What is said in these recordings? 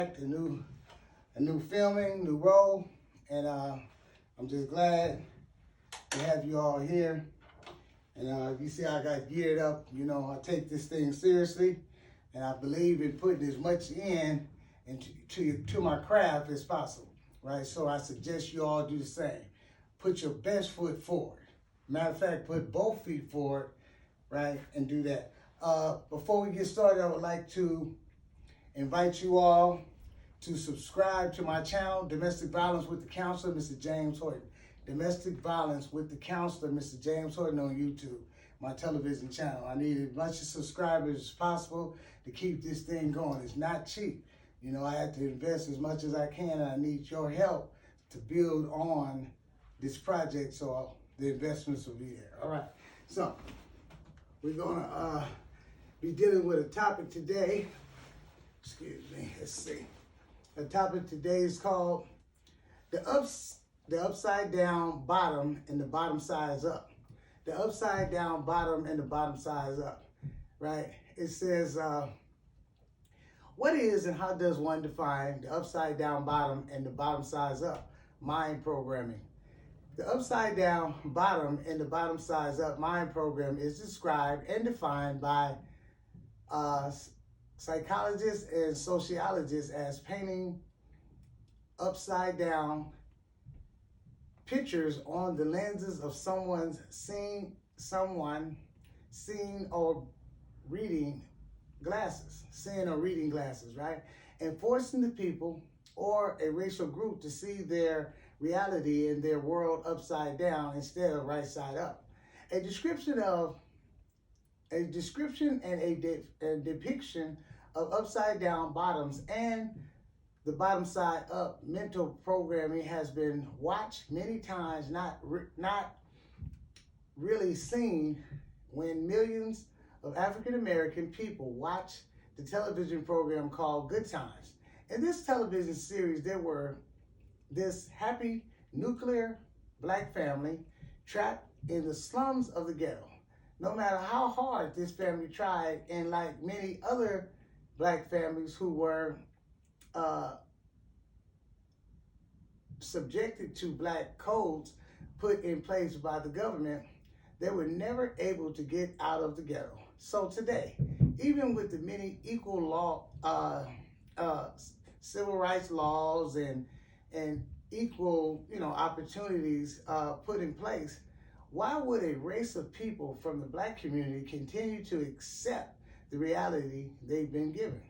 A new filming, new role, and I'm just glad to have you all here. And you see, I got geared up. You know, I take this thing seriously, and I believe in putting as much in to my craft as possible. Right. So I suggest you all do the same. Put your best foot forward. Matter of fact, put both feet forward. Right, and do that. Before we get started, I would like to invite you all to subscribe to my channel, Domestic Violence with the Counselor, Mr. James Horton. Domestic Violence with the Counselor, Mr. James Horton on YouTube, my television channel. I need as much subscribers as possible to keep this thing going. It's not cheap. You know, I have to invest as much as I can, and I need your help to build on this project so the investments will be there. All right, so we're gonna be dealing with a topic today. Excuse me, let's see. The topic today is called the upside down bottom and the bottom size up. The upside down bottom and the bottom size up, right? It says, what is and how does one define the upside down bottom and the bottom size up? Mind programming. The upside down bottom and the bottom size up mind program is described and defined by psychologists and sociologists as painting upside down pictures on the lenses of someone seeing or reading glasses, right? And forcing the people or a racial group to see their reality in their world upside down instead of right side up. A description and a depiction of upside down bottoms and the bottom side up mental programming has been watched many times, not really seen, when millions of African American people watch the television program called Good Times. In this television series, there were this happy nuclear black family trapped in the slums of the ghetto. No matter how hard this family tried, and like many other black families who were subjected to black codes put in place by the government, they were never able to get out of the ghetto. So today, even with the many equal civil rights laws and equal, opportunities put in place, why would a race of people from the black community continue to accept the reality they've been given,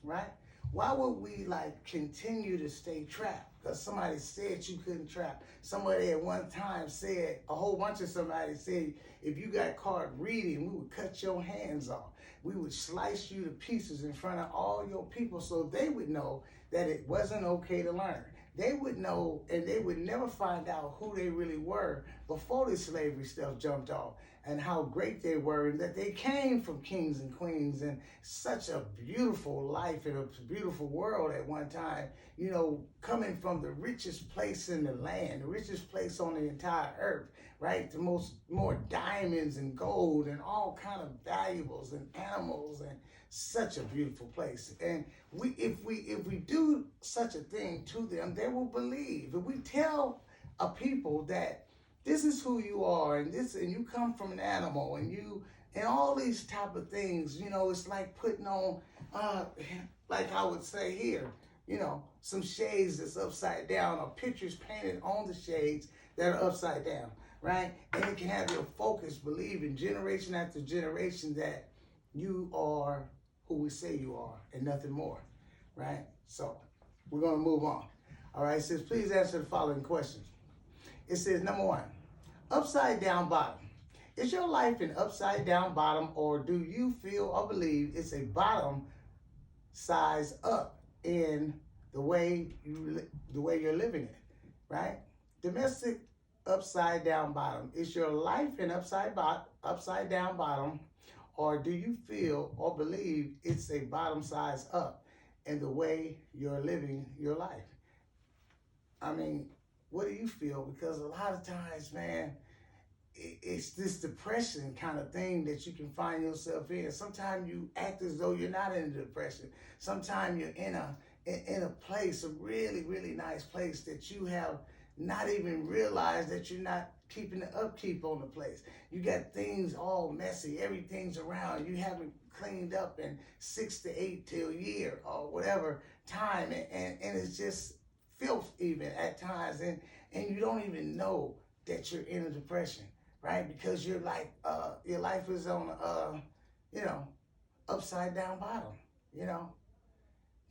right? Why would we continue to stay trapped? Because somebody said you couldn't trap. Somebody at one time said, a whole bunch of somebody said, if you got caught reading, we would cut your hands off. We would slice you to pieces in front of all your people so they would know that it wasn't okay to learn. They would know, and they would never find out who they really were before the slavery stuff jumped off, and how great they were, and that they came from kings and queens and such a beautiful life in a beautiful world at one time, coming from the richest place in the land, the richest place on the entire earth, right? More diamonds and gold and all kind of valuables and animals, and such a beautiful place. And if we do such a thing to them, they will believe. If we tell a people that this is who you are, and you come from an animal, and all these type of things, it's like putting on, like I would say here, some shades that's upside down, or pictures painted on the shades that are upside down, right? And it can have your focus believing generation after generation that you are who we say you are and nothing more, right? So we're going to move on. All right, it says, please answer the following questions. It says, number one, upside down bottom. Is your life an upside down bottom, or do you feel or believe it's a bottom size up in the way you're living it, right? Domestic upside down bottom. Is your life an upside down bottom, or do you feel or believe it's a bottom size up in the way you're living your life? I mean, what do you feel? Because a lot of times, man, it's this depression kind of thing that you can find yourself in. Sometimes you act as though you're not in a depression. Sometimes you're in a in a place, a really, really nice place that you have not even realized that you're not keeping the upkeep on the place. You got things all messy, everything's around, you haven't cleaned up in 6 to 8 till a year or whatever time, and it's just filth even at times, and you don't even know that you're in a depression, right? Because you're like, your life is on, you know, upside down bottom, you know,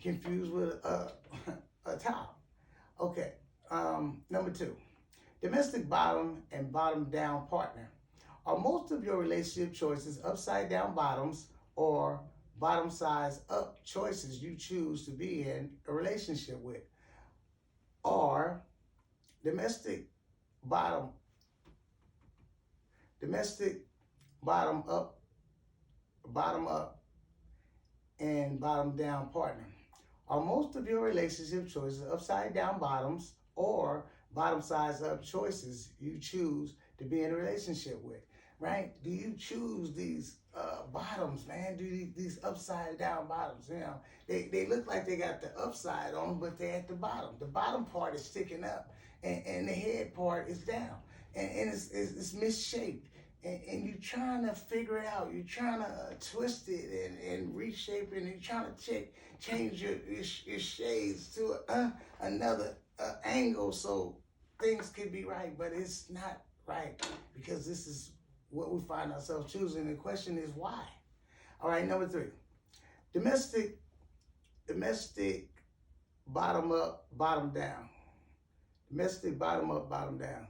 confused with a top. Okay, number two, domestic bottom and bottom down partner. Are most of your relationship choices upside down bottoms or bottom size up choices you choose to be in a relationship with? Or domestic bottom, domestic bottom up, and bottom down partner? Are most of your relationship choices upside down bottoms or bottom size up choices you choose to be in a relationship with? Right? Do you choose these bottoms, man? Do these upside down bottoms? You know, they look like they got the upside on, but they're at the bottom. The bottom part is sticking up, and the head part is down, and it's misshaped. And you're trying to figure it out. You're trying to twist it and reshape it. And you're trying to change your shades to another angle so things could be right. But it's not right because this is what we find ourselves choosing. The question is why? All right, number three, domestic bottom up, bottom down. Domestic bottom up, bottom down.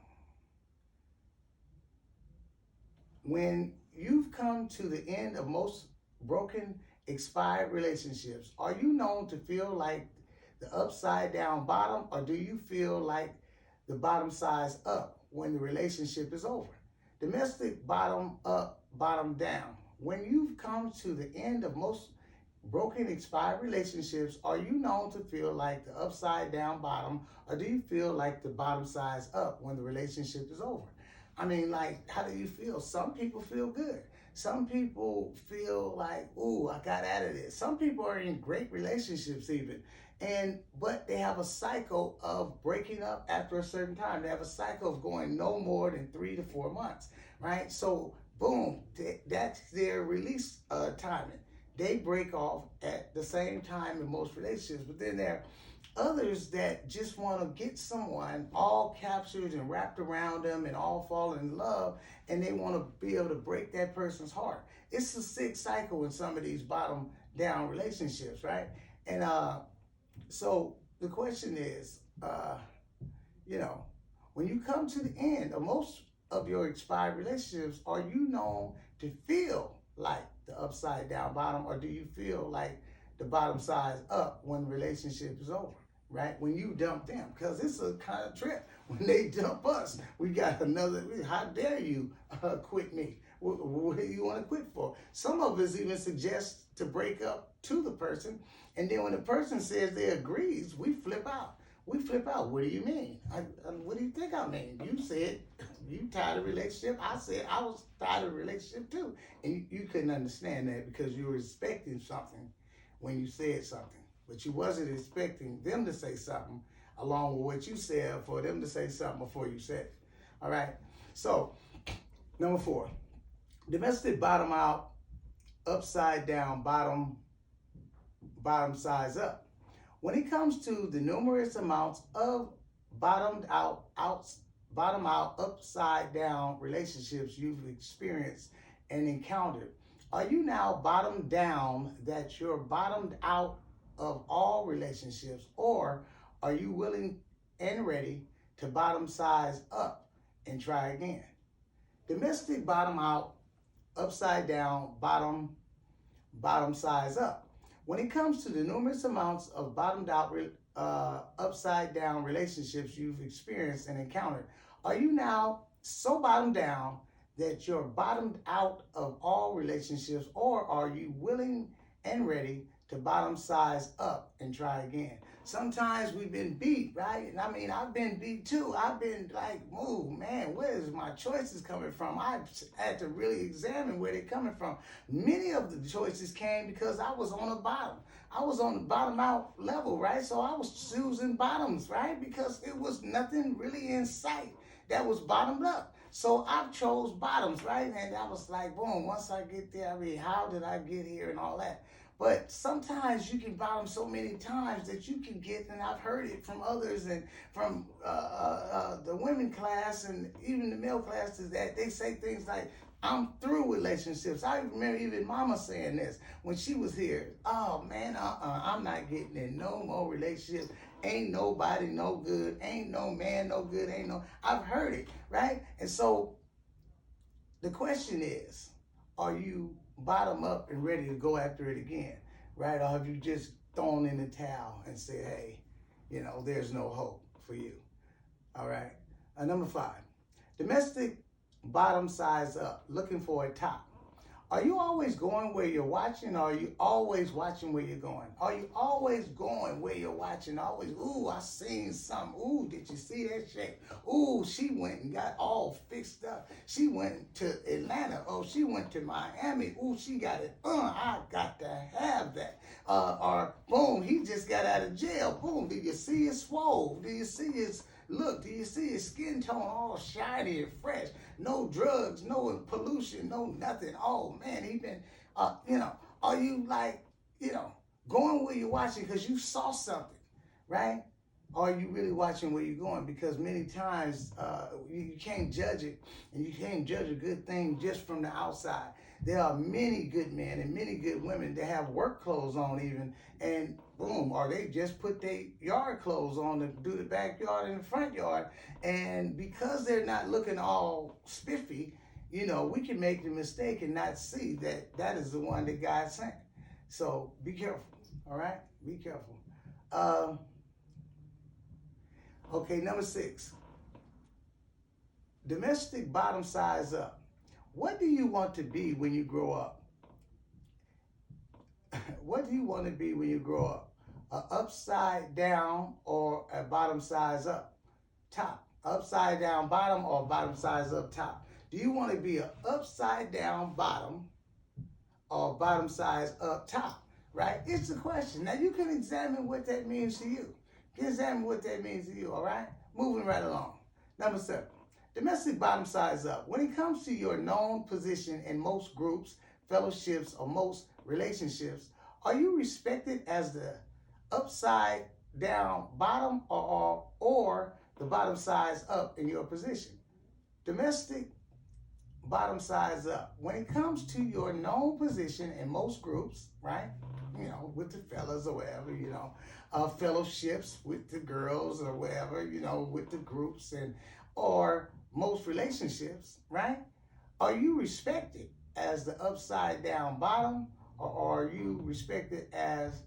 When you've come to the end of most broken, expired relationships, are you known to feel like the upside down bottom, or do you feel like the bottom size up when the relationship is over? Domestic bottom up, bottom down. When you've come to the end of most broken, expired relationships, are you known to feel like the upside down bottom, or do you feel like the bottom size up when the relationship is over? I mean, like, how do you feel? Some people feel good. Some people feel like, ooh, I got out of this. Some people are in great relationships even, but they have a cycle of breaking up after a certain time. They have a cycle of going no more than 3 to 4 months, right? So, boom, that's their release timing. They break off at the same time in most relationships, but then there are others that just want to get someone all captured and wrapped around them and all fall in love, and they want to be able to break that person's heart. It's a sick cycle in some of these bottom down relationships, right? And so the question is, you know, when you come to the end of most of your expired relationships, are you known to feel like the upside down bottom, or do you feel like the bottom size up when the relationship is over, right? When you dump them, because it's a kind of trip. When they dump us, we got another, how dare you quit me? What do you want to quit for? Some of us even suggest to break up to the person, and then when the person says they agrees, we flip out. We flip out. What do you mean? What do you think I mean? You said you tired of relationship. I said I was tired of relationship too. And you couldn't understand that because you were expecting something when you said something. But you wasn't expecting them to say something along with what you said for them to say something before you said it. All right? So, number 4, domestic bottom out, upside down, bottom size up. When it comes to the numerous amounts of bottom out, upside down relationships you've experienced and encountered, are you now bottomed down that you're bottomed out of all relationships, or are you willing and ready to bottom size up and try again? Domestic bottom out, upside down, bottom size up. When it comes to the numerous amounts of bottomed out, upside down relationships you've experienced and encountered, are you now so bottomed down that you're bottomed out of all relationships, or are you willing and ready to bottom size up and try again? Sometimes we've been beat, right? And I mean, I've been beat too. I've been like, oh man, where is my choices coming from? I've had to really examine where they're coming from. Many of the choices came because I was on the bottom. I was on the bottom out level, right? So I was choosing bottoms, right? Because it was nothing really in sight that was bottomed up. So I chose bottoms, right? And I was like, boom, once I get there, I mean, how did I get here and all that? But sometimes you can bottom so many times that you can get, and I've heard it from others and from the women class and even the male classes, that they say things like, I'm through relationships. I remember even Mama saying this when she was here. Oh man, I'm not getting in no more relationships. Ain't nobody no good. Ain't no man no good. Ain't no. I've heard it, right? And so the question is, are you bottom up and ready to go after it again, right? Or have you just thrown in the towel and said, hey, there's no hope for you? All right. Number 5, domestic bottom size up, looking for a top. Are you always going where you're watching, or are you always watching where you're going? Are you always going where you're watching? Always, ooh, I seen something. Ooh, did you see that shape? Ooh, she went and got all fixed up. She went to Atlanta. Oh, she went to Miami. Ooh, she got it. I got to have that. Or boom, he just got out of jail. Boom, did you see his swole? Do you see his look? Do you see his skin tone all shiny and fresh? No drugs, no pollution, no nothing. Oh man, he been, are you like, going where you're watching because you saw something, right? Or are you really watching where you're going? Because many times you can't judge it, and you can't judge a good thing just from the outside. There are many good men and many good women that have work clothes on even, and boom, or they just put their yard clothes on to do the backyard and the front yard. And because they're not looking all spiffy, we can make the mistake and not see that that is the one that God sent. So be careful, all right? Be careful. Okay, number 6, domestic bottom size up. What do you want to be when you grow up? What do you want to be when you grow up? A upside down or a bottom size up top? Upside down bottom or bottom size up top? Do you want to be an upside down bottom or bottom size up top? Right? It's a question. Now you can examine what that means to you. You can examine what that means to you, all right? Moving right along. Number 7, domestic bottom size up. When it comes to your known position in most groups, fellowships, or most relationships, are you respected as the upside down bottom or the bottom size up in your position? Domestic bottom size up. When it comes to your known position in most groups, right? With the fellas or whatever, fellowships with the girls or whatever, with the groups or most relationships, right? Are you respected as the upside down bottom, or are you respected as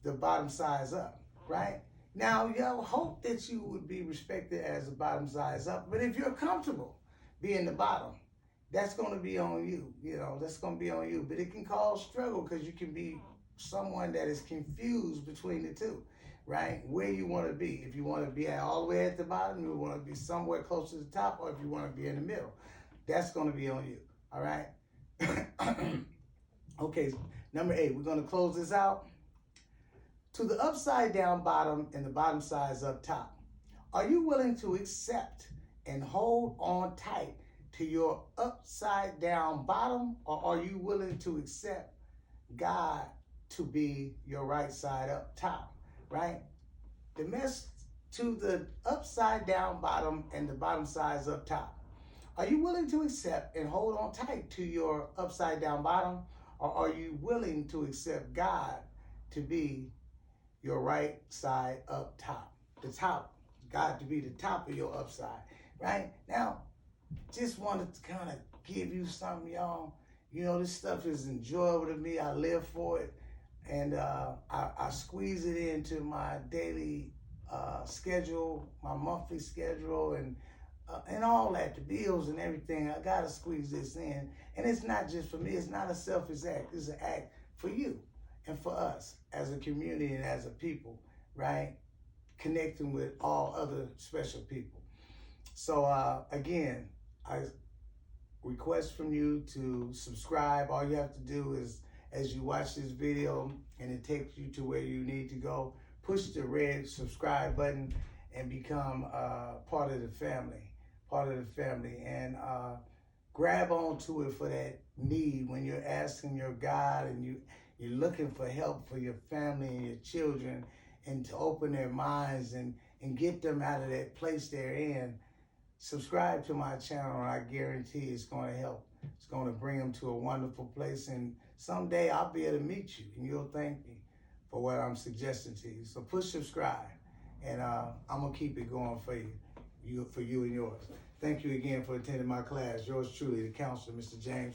the bottom size up, right? Now, you hope that you would be respected as the bottom size up, but if you're comfortable being the bottom, that's going to be on you, that's going to be on you. But it can cause struggle because you can be someone that is confused between the two, right? Where you want to be. If you want to be all the way at the bottom, you want to be somewhere close to the top, or if you want to be in the middle, that's going to be on you, all right? Okay, number 8, we're going to close this out. To the upside down bottom and the bottom size up top, are you willing to accept and hold on tight to your upside down bottom, or are you willing to accept God to be your right side up top, right? The mess to the upside down bottom and the bottom size up top. Are you willing to accept and hold on tight to your upside down bottom, or are you willing to accept God to be your right side up top? The top, God to be the top of your upside, right? Now, just wanted to kind of give you something, y'all. This stuff is enjoyable to me. I live for it. And I squeeze it into my daily schedule, my monthly schedule, and all that, the bills and everything. I got to squeeze this in. And it's not just for me. It's not a selfish act. It's an act for you and for us as a community and as a people, right? Connecting with all other special people. So again, I request from you to subscribe. All you have to do is, as you watch this video and it takes you to where you need to go, push the red subscribe button and become part of the family, and grab onto it for that need when you're asking your God and you're looking for help for your family and your children, and to open their minds and get them out of that place they're in. Subscribe to my channel, and I guarantee it's going to help. It's going to bring them to a wonderful place, and someday I'll be able to meet you, and you'll thank me for what I'm suggesting to you. So push subscribe, and I'm going to keep it going for you and yours. Thank you again for attending my class. Yours truly, the counselor, Mr. James.